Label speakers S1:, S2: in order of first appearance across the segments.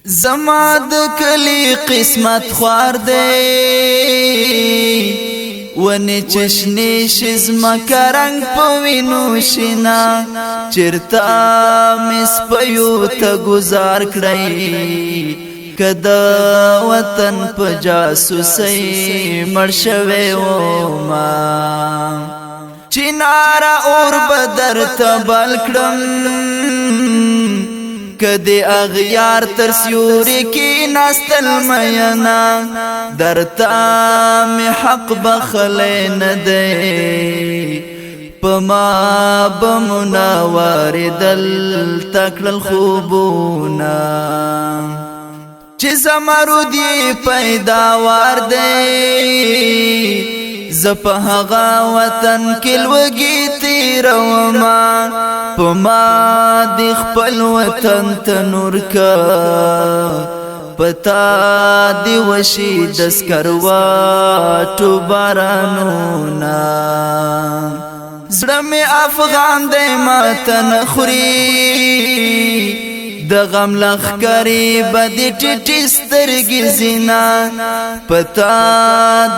S1: زما د کلی قسمت خوار دی ونی چشنی شزما کرنگ پوینو شنا چرتا مس پیو تا گزار کړی کدا وطن په جاسوسي مرشوي و ما چنارا اور بدر تبل کړم کدی اغیار تر سیوری کی نستل مینا درتا می حق بخلی ندی پما بمناوار دل تکل الخوبونا چی زمرودی پیداوار دی زپهغا وطن کلوگی تیروما پما دی خپل وطن تنور کا پتا دی وشی دسکروا تو بارانونا زړه می افغان دی ماتن خوري د غم لخکری بدی ټټی سترګې زینا پتا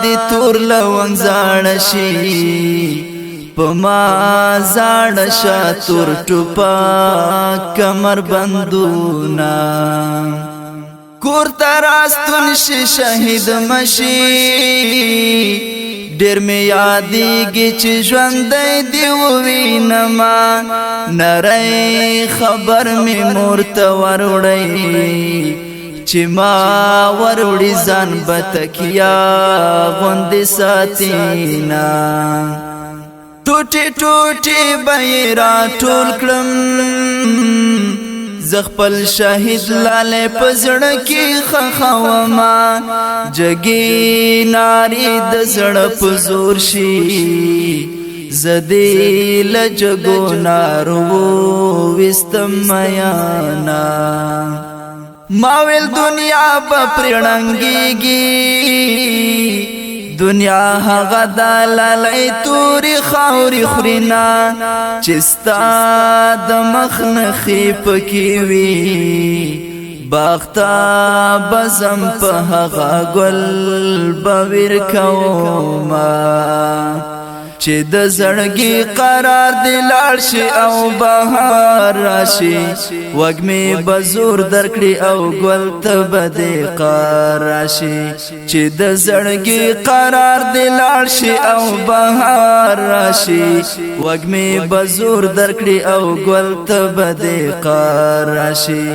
S1: دی تور لونګ زاړه شي پما زاړه شا تور ټوپا کمر بندونا کور تراستون شي شهید مشي ډیر می یادېږي چې ژوند دی ووینما نری خبر می مورته وروړی چې ما وروړي ځان بتکیا غوندې ساتینا ټوټي ټوټي به را ټول کړم زخپل شهید لاله پزړه کې خخوما جګی ناری د زړه پزور شي زدی لجګو نارو وستم میانا ماویل دنیا په پرړنګيږي دنیا هغه دلالای توري خاوري خرینا چستا د مخنخي پکې وی باغتا بزم په هغه ګل بویر کوما چې د زړګي قرار دی لاړ شي او بهار راشي وګمې بزور درکړي او ګل ته بده قرار راشي چې د زړګي قرار دی لاړ شي او بهار راشي وګمې بزور درکړي او ګل ته بده قرار راشي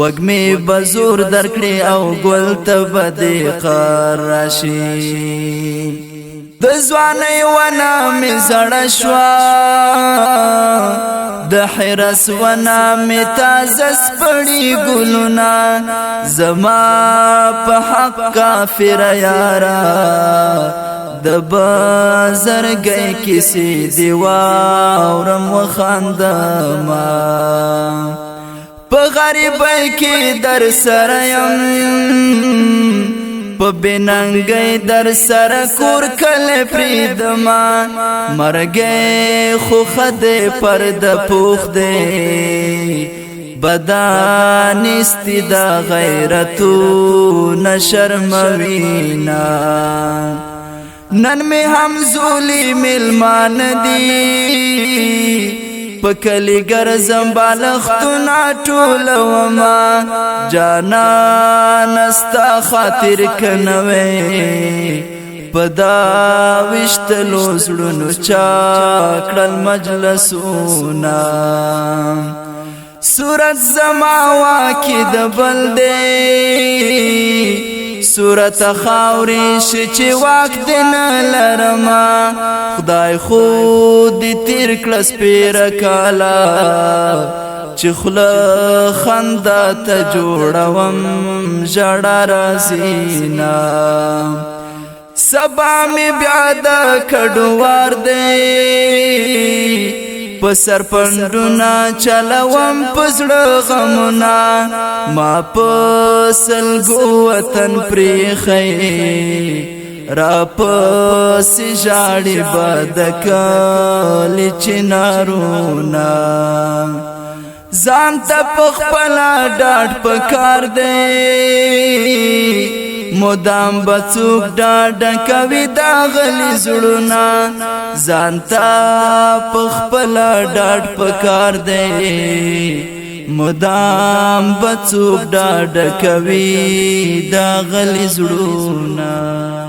S1: وګمې بزور درکړي او ګل ته بده قرار راشي د ځواني ونه می زړه شوا د حرس ونه می تازه سپړي ګلونه زما په حق کافر یارا د بازرګي کیسې دی واورم وخاندما په غریبۍ کې در سره يم په بننګي در سره کور کله پریدما مرګي خو خده پرد پوخ دے بدن استدا غیرتو نشرموینا نن می هم زولی ملمان دی پکلی گرزم بالختنا ټولوما جانا نستا خاطر کنوي پدا وشتلو زړونو چا کړل مجلسونا صورت زما کی د بل دی صورت خاوري چې واک دین لرما خدای خود تیر کلس پیر کالا چې خله خندا ته جوړوم ژړا رازینا سبا می بیا د کډوار دی پسر پندونا چلوم پزړه غمنا ما پسلګو وطن پریخي را پس جاړي بد کال چنارونا ځان ته پخپلا ډاډ پکار دی مدام بڅوک ډاډ کوي دا غلي زړونه ځان ته پخپلا ډاډ پکار دی مدام بڅوک ډاډ کوي دا غلي زړونه